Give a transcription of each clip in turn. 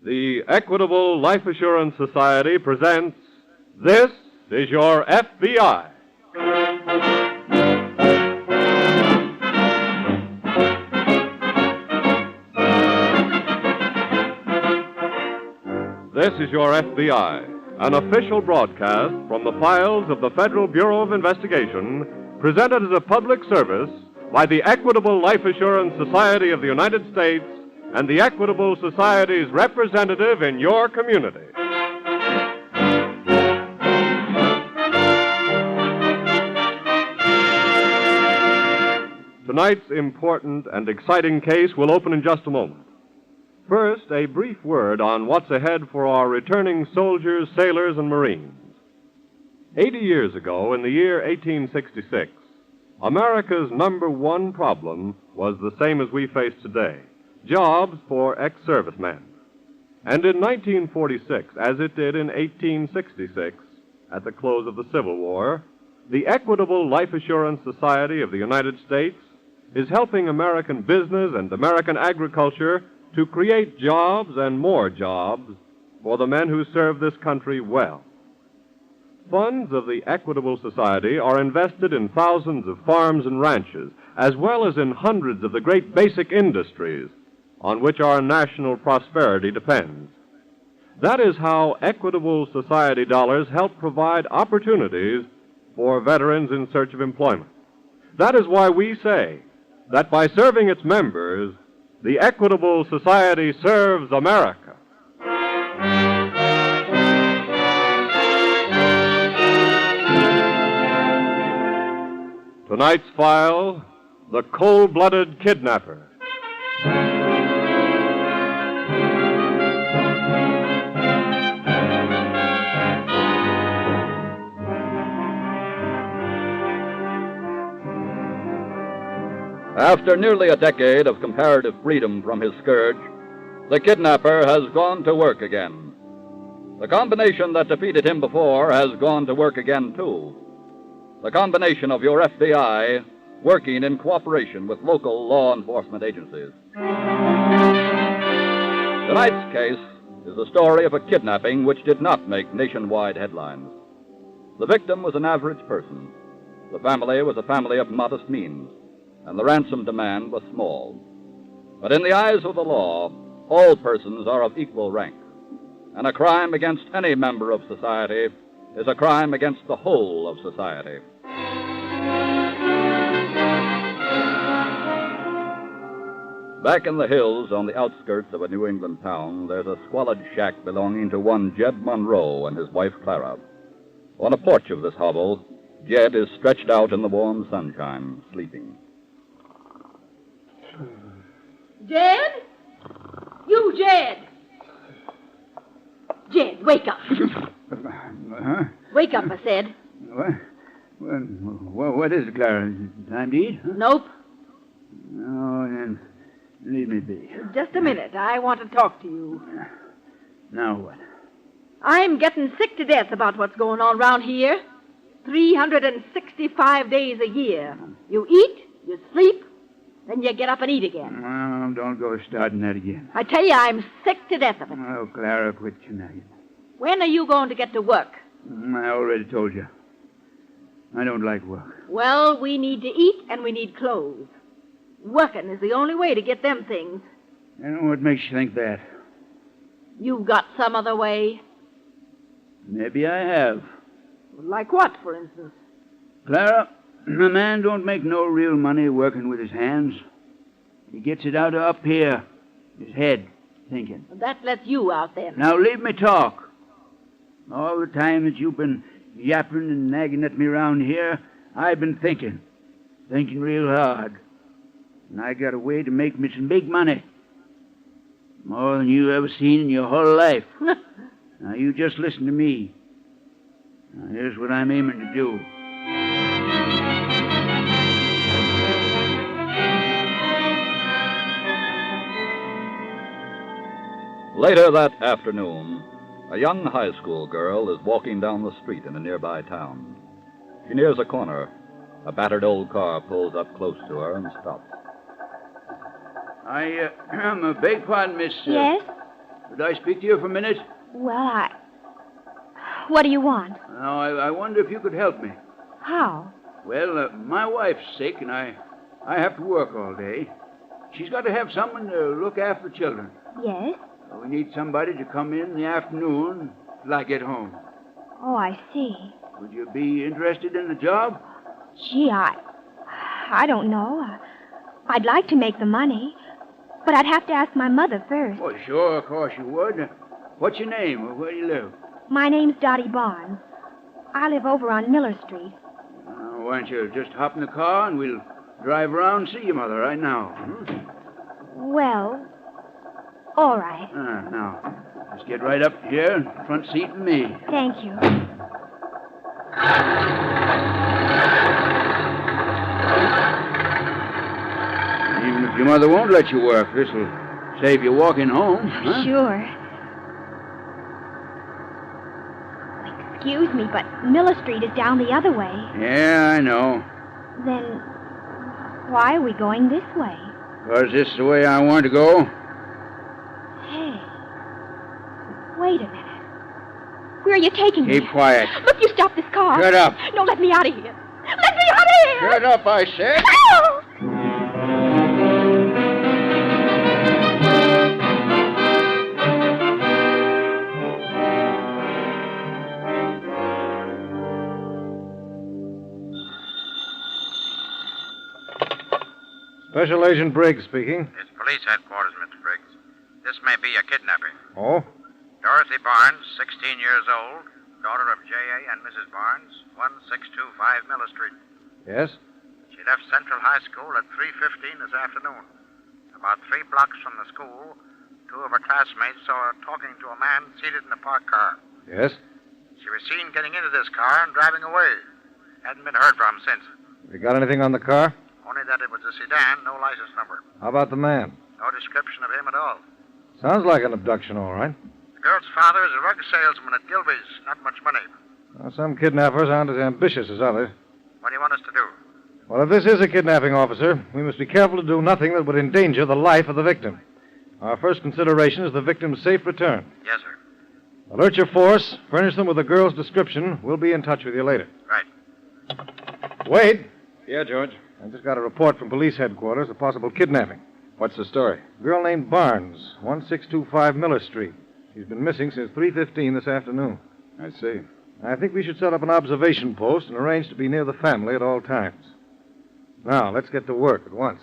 The Equitable Life Assurance Society presents This is Your FBI. This is Your FBI, an official broadcast from the files of the Federal Bureau of Investigation, presented as a public service by the Equitable Life Assurance Society of the United States and the Equitable Society's representative in your community. Tonight's important and exciting case will open in just a moment. First, a brief word on what's ahead for our returning soldiers, sailors, and Marines. 80 years ago, in the year 1866, America's number one problem was the same as we face today: jobs for ex-servicemen. And in 1946, as it did in 1866, at the close of the Civil War, the Equitable Life Assurance Society of the United States is helping American business and American agriculture to create jobs and more jobs for the men who serve this country well. Funds of the Equitable Society are invested in thousands of farms and ranches, as well as in hundreds of the great basic industries on which our national prosperity depends. That is how Equitable Society dollars help provide opportunities for veterans in search of employment. That is why we say that by serving its members, the Equitable Society serves America. Tonight's file, The Cold-Blooded Kidnapper. After nearly a decade of comparative freedom from his scourge, the kidnapper has gone to work again. The combination that defeated him before has gone to work again, too. The combination of your FBI working in cooperation with local law enforcement agencies. Tonight's case is the story of a kidnapping which did not make nationwide headlines. The victim was an average person. The family was a family of modest means, and the ransom demand was small. But in the eyes of the law, all persons are of equal rank, and a crime against any member of society is a crime against the whole of society. Back in the hills on the outskirts of a New England town, there's a squalid shack belonging to one Jed Monroe and his wife Clara. On a porch of this hovel, Jed is stretched out in the warm sunshine, sleeping. Jed? You, Jed! Jed, wake up. Huh? Wake up, I said. What is it, Clara? Time to eat? Huh? Nope. Oh, then leave me be. Just a minute. I want to talk to you. Now what? I'm getting sick to death about what's going on around here. 365 days a year. You eat, you sleep, then you get up and eat again. Well, don't go starting that again. I tell you, I'm sick to death of it. Oh, Clara, quit tonight. When are you going to get to work? I already told you. I don't like work. Well, we need to eat and we need clothes. Working is the only way to get them things. I don't know what makes you think that. You've got some other way? Maybe I have. Like what, for instance? Clara, a man don't make no real money working with his hands. He gets it out of up here, his head, thinking. That lets you out then. Now leave me talk. All the time that you've been yapping and nagging at me around here, I've been thinking real hard. And I got a way to make me some big money. More than you ever seen in your whole life. Now you just listen to me. Now here's what I'm aiming to do. Later that afternoon, a young high school girl is walking down the street in a nearby town. She nears a corner. A battered old car pulls up close to her and stops. I beg pardon, miss. Yes? Could I speak to you for a minute? Well, What do you want? Now, I wonder if you could help me. How? Well, my wife's sick, and I have to work all day. She's got to have someone to look after the children. Yes? We need somebody to come in the afternoon till I get home. Oh, I see. Would you be interested in the job? Gee, I don't know. I'd like to make the money, but I'd have to ask my mother first. Oh, sure, of course you would. What's your name, or where do you live? My name's Dottie Barnes. I live over on Miller Street. Why don't you just hop in the car and we'll drive around and see your mother right now. Well, all right. Now, just get right up here in the front seat with me. Thank you. Even if your mother won't let you work, this'll save you walking home. Huh? Sure. Excuse me, but Miller Street is down the other way. Yeah, I know. Then why are we going this way? 'Cause this is the way I want to go. Hey, wait a minute. Where are you taking me? Keep quiet. Look, you stop this car. Shut up. No, let me out of here. Let me out of here. Shut up, I said. Oh! Special Agent Briggs speaking. It's police headquarters, Mr. Briggs. This may be a kidnapping. Oh? Dorothy Barnes, 16 years old, daughter of J.A. and Mrs. Barnes, 1625 Miller Street. Yes? She left Central High School at 3:15 this afternoon. About 3 blocks from the school, 2 of her classmates saw her talking to a man seated in a parked car. Yes? She was seen getting into this car and driving away. Hadn't been heard from since. You got anything on the car? Only that it was a sedan, no license number. How about the man? No description of him at all. Sounds like an abduction, all right. The girl's father is a rug salesman at Gilby's. Not much money. Well, some kidnappers aren't as ambitious as others. What do you want us to do? Well, if this is a kidnapping, officer, we must be careful to do nothing that would endanger the life of the victim. Our first consideration is the victim's safe return. Yes, sir. Alert your force. Furnish them with the girl's description. We'll be in touch with you later. Right. Wade. Yeah, George? I just got a report from police headquarters of possible kidnapping. What's the story? A girl named Barnes, 1625 Miller Street. She's been missing since 3:15 this afternoon. I see. I think we should set up an observation post and arrange to be near the family at all times. Now, let's get to work at once.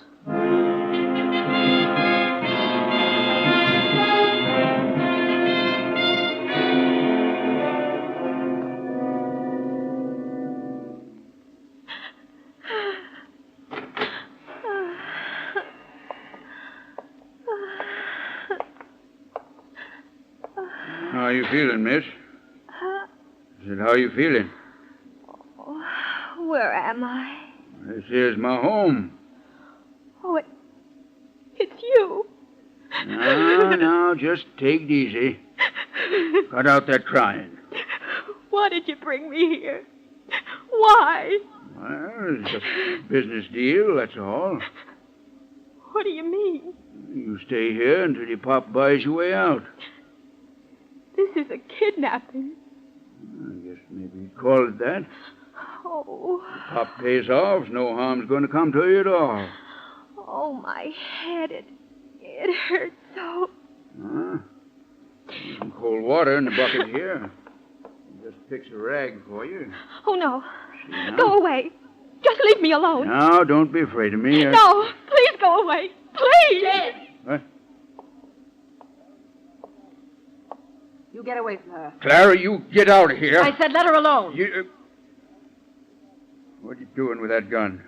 How are you feeling, miss? I said, how are you feeling? Where am I? This here's my home. Oh, it's you. Now, just take it easy. Cut out that crying. Why did you bring me here? Why? Well, it's a business deal, that's all. What do you mean? You stay here until your pop buys your way out. This is a kidnapping. I guess maybe you'd call it that. Oh. Pop pays off, no harm's going to come to you at all. Oh, my head. It hurts so. There's some cold water in the bucket here. Just fix a rag for you. Oh, no. now? Go away. Just leave me alone. Now, don't be afraid of me. No, please go away. Please. What? You get away from her. Clara, you get out of here. I said let her alone. What are you doing with that gun?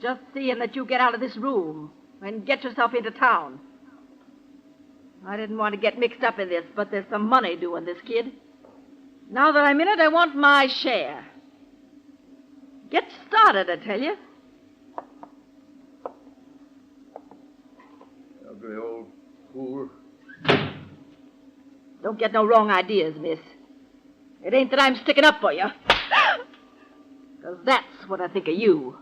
Just seeing that you get out of this room and get yourself into town. I didn't want to get mixed up in this, but there's some money due on this, kid. Now that I'm in it, I want my share. Get started, I tell you. Ugly old fool. Don't get no wrong ideas, miss. It ain't that I'm sticking up for you. 'Cause that's what I think of you.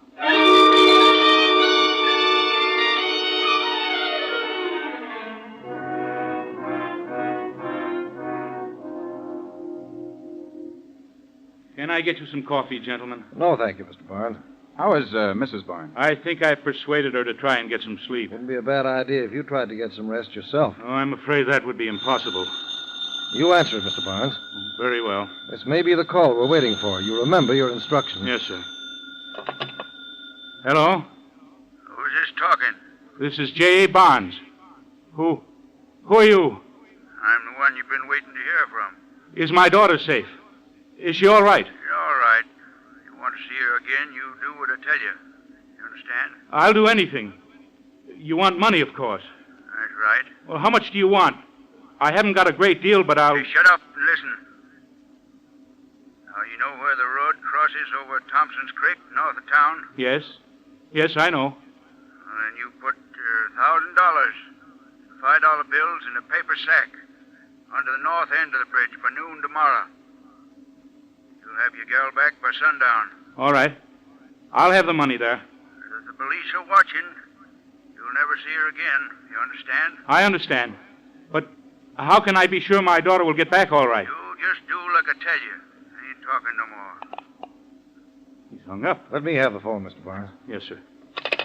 Can I get you some coffee, gentlemen? No, thank you, Mr. Barnes. How is Mrs. Barnes? I think I persuaded her to try and get some sleep. Wouldn't be a bad idea if you tried to get some rest yourself. Oh, I'm afraid that would be impossible. You answer it, Mr. Barnes. Very well. This may be the call we're waiting for. You remember your instructions. Yes, sir. Hello? Who's this talking? This is J.A. Barnes. Who are you? I'm the one you've been waiting to hear from. Is my daughter safe? Is she all right? You're all right. You want to see her again, you do what I tell you. You understand? I'll do anything. You want money, of course. That's right. Well, how much do you want? I haven't got a great deal, but I'll... Hey, shut up and listen. Now, you know where the road crosses over Thompson's Creek, north of town? Yes. Yes, I know. Well, then you put $1,000, $5 bills in a paper sack under the north end of the bridge by noon tomorrow. You'll have your gal back by sundown. All right. I'll have the money there. If the police are watching, you'll never see her again. You understand? I understand. But how can I be sure my daughter will get back all right? You just do like I tell you. I ain't talking no more. He's hung up. Let me have the phone, Mr. Barnes. Yes, sir.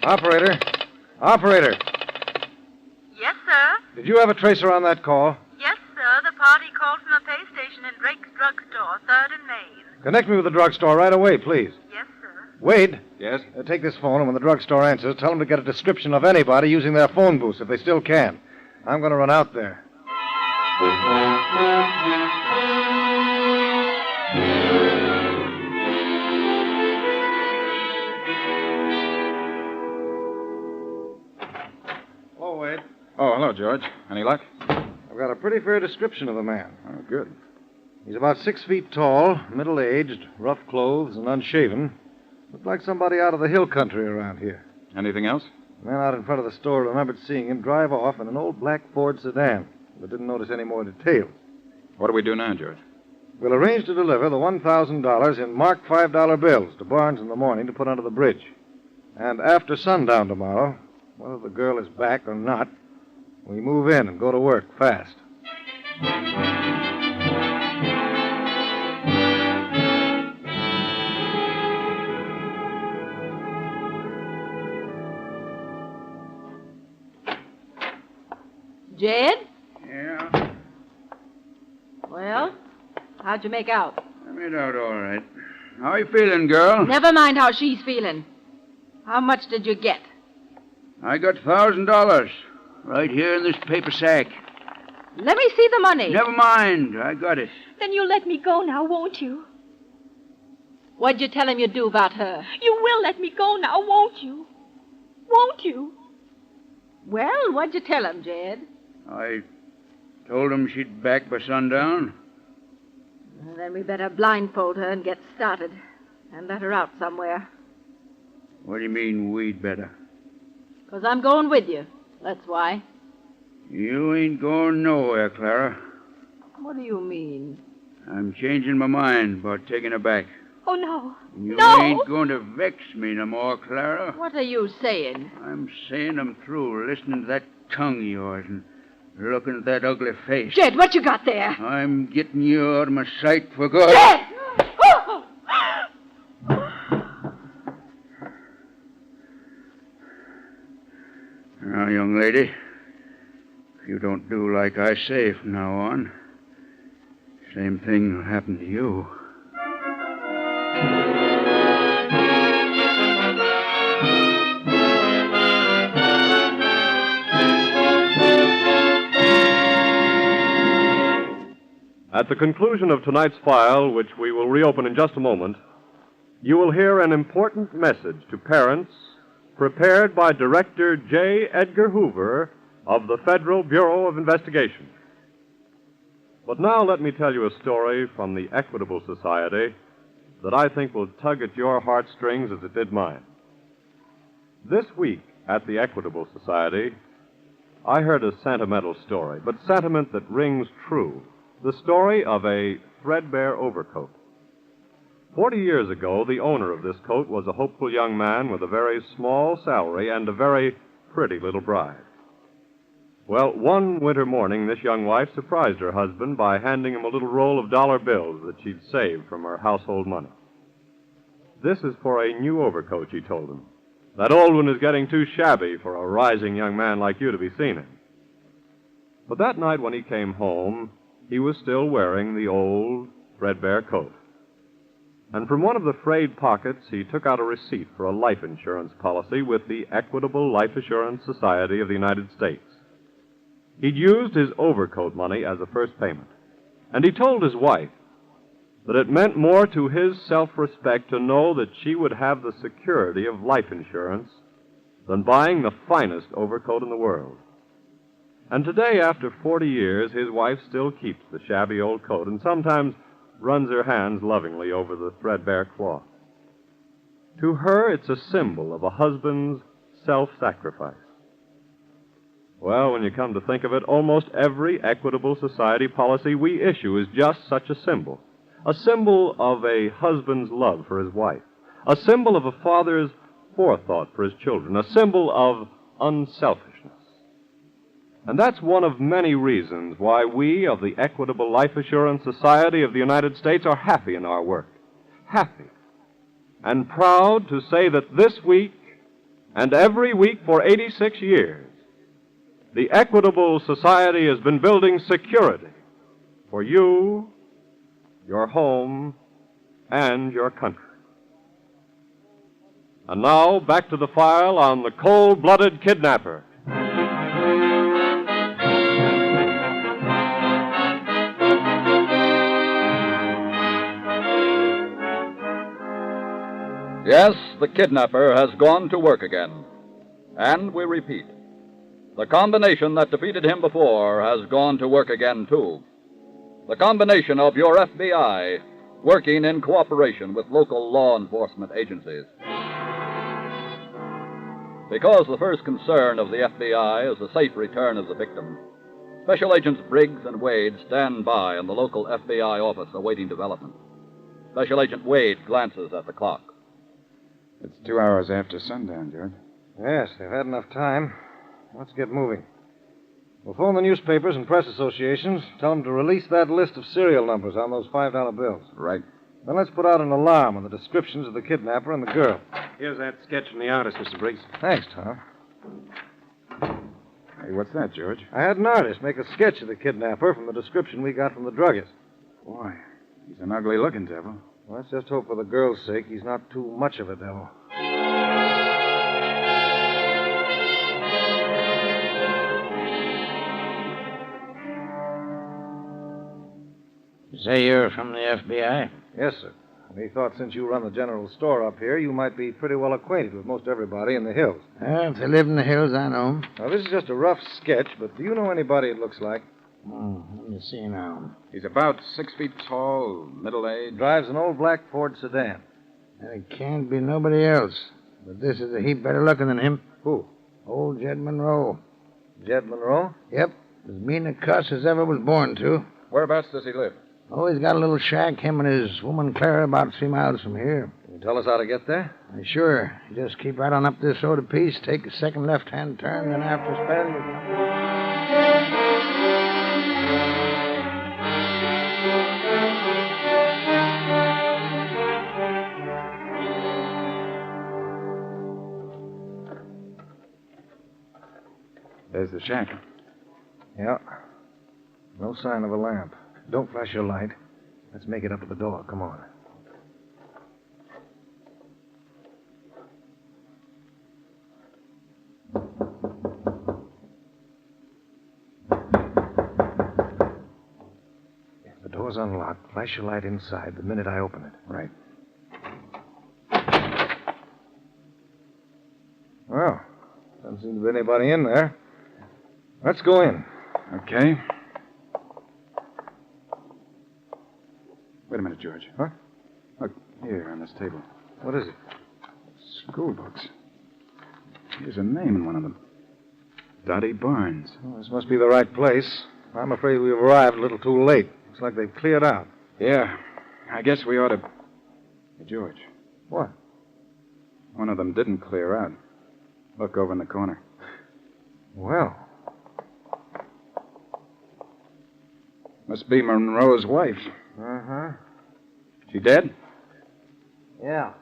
Operator. Operator. Yes, sir. Did you have a tracer on that call? Yes, sir. The party called from a pay station in Drake's Drugstore, 3rd and Main. Connect me with the drugstore right away, please. Yes, sir. Wade. Yes? Take this phone, and when the drugstore answers, tell them to get a description of anybody using their phone booths, if they still can. I'm going to run out there. Hello, Wade. Oh, hello, George. Any luck? I've got a pretty fair description of the man. Oh, good. He's about 6 feet tall, middle-aged, rough clothes, and unshaven. Looked like somebody out of the hill country around here. Anything else? The man out in front of the store remembered seeing him drive off in an old black Ford sedan, but didn't notice any more details. What do we do now, George? We'll arrange to deliver the $1,000 in marked $5 bills to Barnes in the morning to put under the bridge. And after sundown tomorrow, whether the girl is back or not, we move in and go to work fast. Jed? Yeah, Well, how'd you make out? I made out all right. How you feeling, girl? Never mind how she's feeling. How much did you get? I got $1,000 right here in this paper sack. Let me see the money. Never mind, I got it. Then you'll let me go now, won't you? What'd you tell him you'd do about her? You will let me go now, won't you? Won't you? Well, what'd you tell him, Jed? I told him she'd back by sundown. Well, then we better blindfold her and get started. And let her out somewhere. What do you mean, we'd better? 'Cause I'm going with you. That's why. You ain't going nowhere, Clara. What do you mean? I'm changing my mind about taking her back. Oh, no. You No! ain't going to vex me no more, Clara. What are you saying? I'm saying I'm through listening to that tongue of yours and looking at that ugly face. Jed, what you got there? I'm getting you out of my sight for good. Jed! Now, young lady, if you don't do like I say from now on, same thing will happen to you. At the conclusion of tonight's file, which we will reopen in just a moment, you will hear an important message to parents prepared by Director J. Edgar Hoover of the Federal Bureau of Investigation. But now let me tell you a story from the Equitable Society that I think will tug at your heartstrings as it did mine. This week at the Equitable Society, I heard a sentimental story, but sentiment that rings true. The story of a threadbare overcoat. 40 years ago, the owner of this coat was a hopeful young man with a very small salary and a very pretty little bride. Well, one winter morning, this young wife surprised her husband by handing him a little roll of dollar bills that she'd saved from her household money. This is for a new overcoat, she told him. That old one is getting too shabby for a rising young man like you to be seen in. But that night when he came home, he was still wearing the old, threadbare coat. And from one of the frayed pockets, he took out a receipt for a life insurance policy with the Equitable Life Assurance Society of the United States. He'd used his overcoat money as a first payment. And he told his wife that it meant more to his self-respect to know that she would have the security of life insurance than buying the finest overcoat in the world. And today, after 40 years, his wife still keeps the shabby old coat and sometimes runs her hands lovingly over the threadbare cloth. To her, it's a symbol of a husband's self-sacrifice. Well, when you come to think of it, almost every Equitable Society policy we issue is just such a symbol of a husband's love for his wife, a symbol of a father's forethought for his children, a symbol of unselfishness. And that's one of many reasons why we of the Equitable Life Assurance Society of the United States are happy in our work. Happy and proud to say that this week and every week for 86 years, the Equitable Society has been building security for you, your home, and your country. And now, back to the file on the cold-blooded kidnapper. Yes, the kidnapper has gone to work again. And we repeat, the combination that defeated him before has gone to work again, too. The combination of your FBI working in cooperation with local law enforcement agencies. Because the first concern of the FBI is the safe return of the victim, Special Agents Briggs and Wade stand by in the local FBI office awaiting development. Special Agent Wade glances at the clock. It's 2 hours after sundown, George. Yes, they've had enough time. Let's get moving. We'll phone the newspapers and press associations, tell them to release that list of serial numbers on those $5 bills. Right. Then let's put out an alarm on the descriptions of the kidnapper and the girl. Here's that sketch from the artist, Mr. Briggs. Thanks, Tom. Hey, what's that, George? I had an artist make a sketch of the kidnapper from the description we got from the druggist. Boy, he's an ugly-looking devil. Well, let's just hope for the girl's sake he's not too much of a devil. Say you're from the FBI? Yes, sir. We thought since you run the general store up here, you might be pretty well acquainted with most everybody in the hills. Well, if they live in the hills, I know 'em. Now, this is just a rough sketch, but do you know anybody it looks like? Let me see now. He's about 6 feet tall, middle-aged. Drives an old black Ford sedan. And it can't be nobody else. But this is a heap better looking than him. Who? Old Jed Monroe. Jed Monroe? Yep. As mean a cuss as ever was born to. Whereabouts does he live? Oh, he's got a little shack, him and his woman Clara, about 3 miles from here. Can you tell us how to get there? Sure. You just keep right on up this road a piece, take a second left-hand turn, then after a spell, you come. There's the shack. Yeah. No sign of a lamp. Don't flash your light. Let's make it up to the door. Come on. The door's unlocked. Flash your light inside the minute I open it. Right. Well, doesn't seem to be anybody in there. Let's go in. Okay. Wait a minute, George. Huh? Look, here on this table. What is it? School books. Here's a name in one of them. Dottie Barnes. Well, this must be the right place. I'm afraid we've arrived a little too late. Looks like they've cleared out. Yeah. I guess we ought to... Hey, George. What? One of them didn't clear out. Look over in the corner. Well, Must be Monroe's wife. Uh-huh. She dead? Yeah.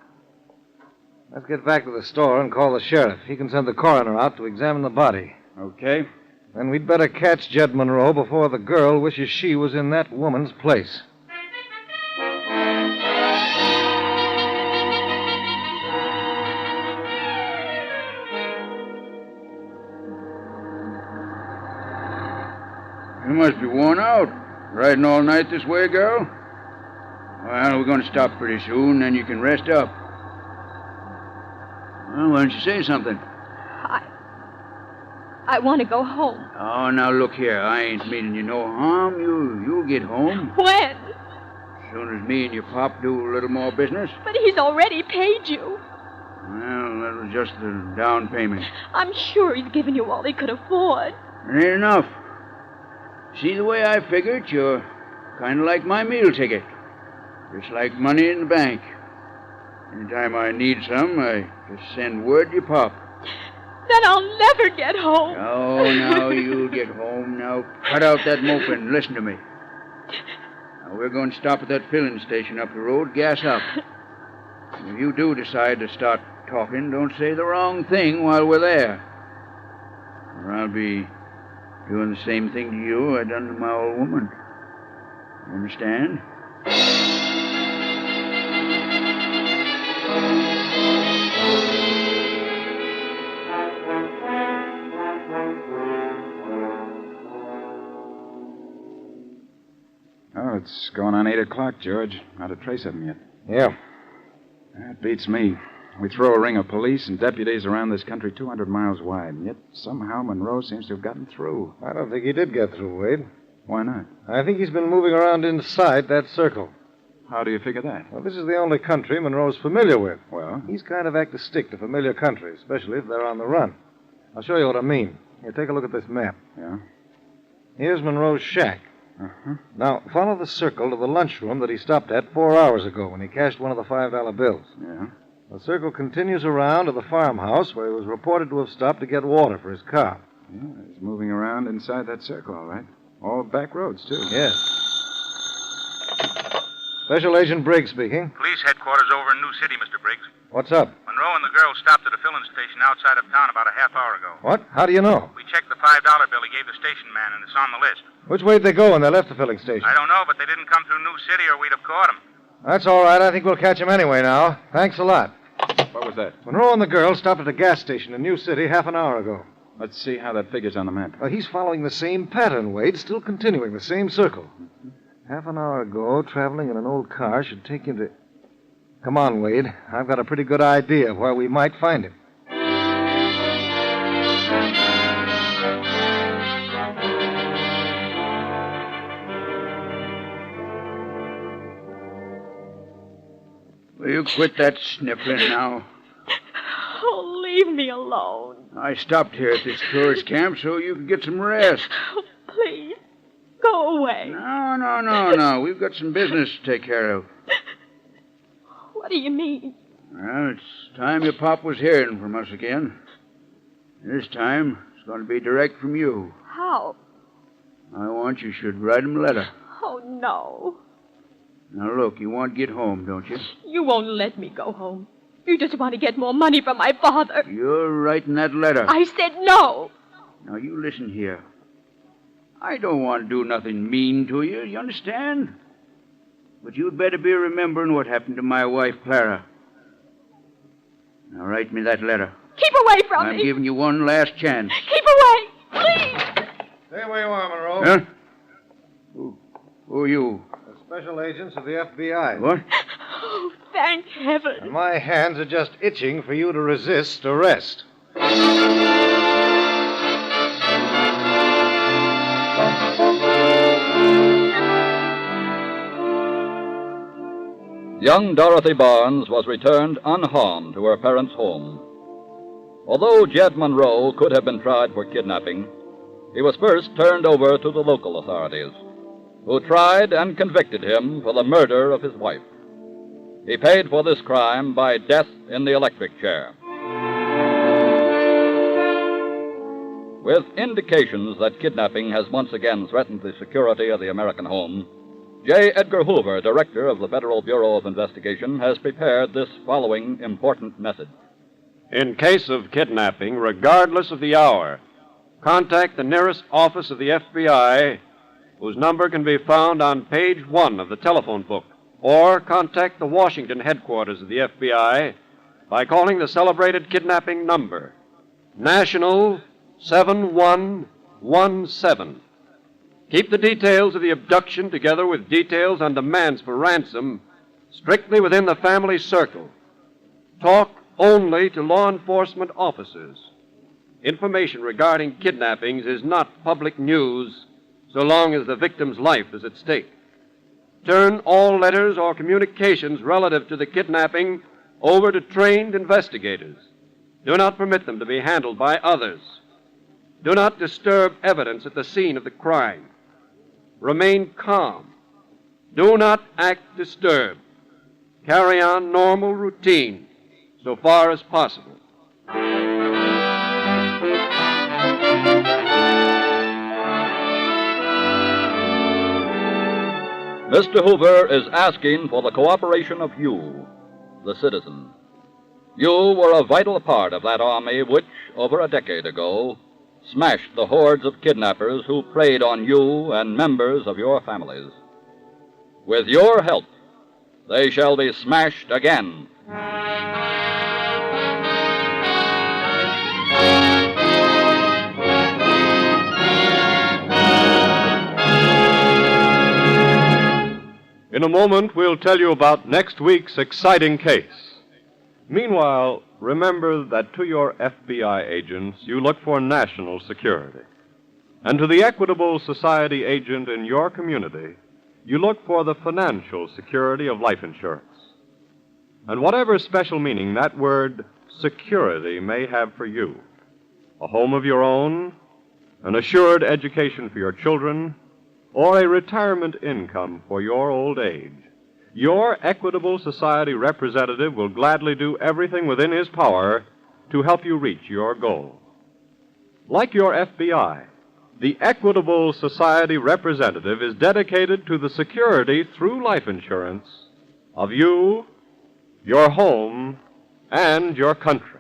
Let's get back to the store and call the sheriff. He can send the coroner out to examine the body. Okay. Then we'd better catch Jed Monroe before the girl wishes she was in that woman's place. You must be worn out. Riding all night this way, girl? Well, we're going to stop pretty soon, then you can rest up. Well, why don't you say something? I want to go home. Oh, now look here. I ain't meaning you no harm. You'll get home. When? As soon as me and your pop do a little more business. But he's already paid you. Well, that was just the down payment. I'm sure he's given you all he could afford. It ain't enough. See, the way I figure it, you're kind of like my meal ticket. Just like money in the bank. Anytime I need some, I just send word to your pop. Then I'll never get home. Oh, now you'll get home. Now cut out that moping and listen to me. Now we're going to stop at that filling station up the road. Gas up. If you do decide to start talking, don't say the wrong thing while we're there. Or I'll be doing the same thing to you I done to my old woman. You understand? Oh, it's going on 8 o'clock, George. Not a trace of him yet. Yeah. That beats me. We throw a ring of police and deputies around this country 200 miles wide, and yet somehow Monroe seems to have gotten through. I don't think he did get through, Wade. Why not? I think he's been moving around inside that circle. How do you figure that? Well, this is the only country Monroe's familiar with. Well? He's kind of apt to stick to familiar country, especially if they're on the run. I'll show you what I mean. Here, take a look at this map. Yeah? Here's Monroe's shack. Uh-huh. Now, follow the circle to the lunchroom that he stopped at 4 hours ago when he cashed one of the $5 bills. Yeah? The circle continues around to the farmhouse where he was reported to have stopped to get water for his car. Yeah, he's moving around inside that circle, all right. All back roads, too. Yes. Special Agent Briggs speaking. Police headquarters over in New City, Mr. Briggs. What's up? Monroe and the girl stopped at a filling station outside of town about a half hour ago. What? How do you know? We checked the $5 bill he gave the station man, and it's on the list. Which way did they go when they left the filling station? I don't know, but they didn't come through New City or we'd have caught them. That's all right. I think we'll catch him anyway now. Thanks a lot. What was that? Monroe and the girl stopped at a gas station in New City half an hour ago. Let's see how that figures on the map. Well, he's following the same pattern, Wade, still continuing the same circle. Half an hour ago, traveling in an old car should take him to... Come on, Wade. I've got a pretty good idea of where we might find him. Will you quit that sniffling now? Oh, leave me alone. I stopped here at this tourist camp so you could get some rest. Oh, please, go away. No. We've got some business to take care of. What do you mean? Well, it's time your pop was hearing from us again. This time, it's going to be direct from you. How? I want you should write him a letter. Oh, no. Now, look, you want to get home, don't you? You won't let me go home. You just want to get more money from my father. You're writing that letter. I said no. Now, you listen here. I don't want to do nothing mean to you, you understand? But you'd better be remembering what happened to my wife, Clara. Now, write me that letter. Keep away from I'm me. giving you one last chance. Keep away, please. Stay where you are, Monroe. Huh? Who are you? The special agents of the FBI. What? Oh, thank heaven. And my hands are just itching for you to resist arrest. Young Dorothy Barnes was returned unharmed to her parents' home. Although Jed Monroe could have been tried for kidnapping, he was first turned over to the local authorities, who tried and convicted him for the murder of his wife. He paid for this crime by death in the electric chair. With indications that kidnapping has once again threatened the security of the American home, J. Edgar Hoover, director of the Federal Bureau of Investigation, has prepared this following important message. In case of kidnapping, regardless of the hour, contact the nearest office of the FBI, whose number can be found on page 1 of the telephone book, or contact the Washington headquarters of the FBI by calling the celebrated kidnapping number, National 7117. Keep the details of the abduction together with details on demands for ransom strictly within the family circle. Talk only to law enforcement officers. Information regarding kidnappings is not public news so long as the victim's life is at stake. Turn all letters or communications relative to the kidnapping over to trained investigators. Do not permit them to be handled by others. Do not disturb evidence at the scene of the crime. Remain calm. Do not act disturbed. Carry on normal routine so far as possible. Mr. Hoover is asking for the cooperation of you, the citizen. You were a vital part of that army which, over a decade ago, smashed the hordes of kidnappers who preyed on you and members of your families. With your help, they shall be smashed again. In a moment, we'll tell you about next week's exciting case. Meanwhile, remember that to your FBI agents, you look for national security. And to the Equitable Society agent in your community, you look for the financial security of life insurance. And whatever special meaning that word security may have for you, a home of your own, an assured education for your children, or a retirement income for your old age, your Equitable Society representative will gladly do everything within his power to help you reach your goal. Like your FBI, the Equitable Society representative is dedicated to the security through life insurance of you, your home, and your country.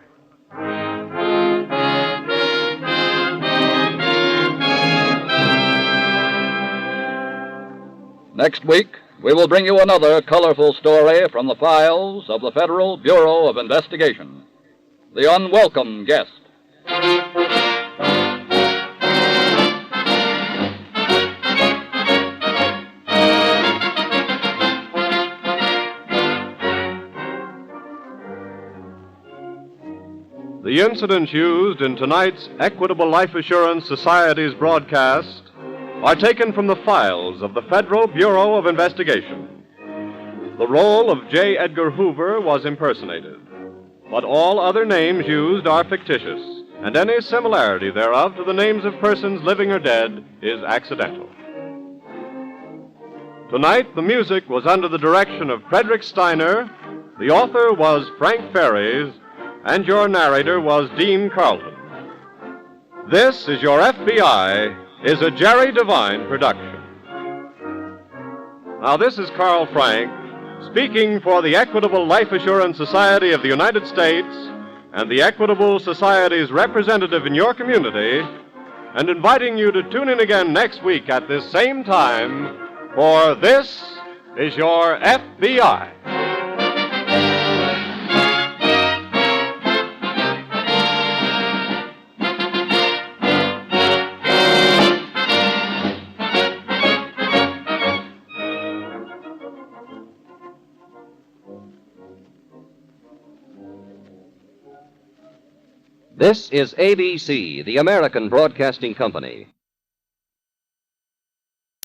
Next week, we will bring you another colorful story from the files of the Federal Bureau of Investigation. The Unwelcome Guest. The incidents used in tonight's Equitable Life Assurance Society's broadcast are taken from the files of the Federal Bureau of Investigation. The role of J. Edgar Hoover was impersonated, but all other names used are fictitious, and any similarity thereof to the names of persons living or dead is accidental. Tonight, the music was under the direction of Frederick Steiner, the author was Frank Ferries, and your narrator was Dean Carlton. This is Your FBI is a Jerry Devine production. Now, this is Carl Frank, speaking for the Equitable Life Assurance Society of the United States and the Equitable Society's representative in your community, and inviting you to tune in again next week at this same time for This is Your FBI. This is ABC, the American Broadcasting Company.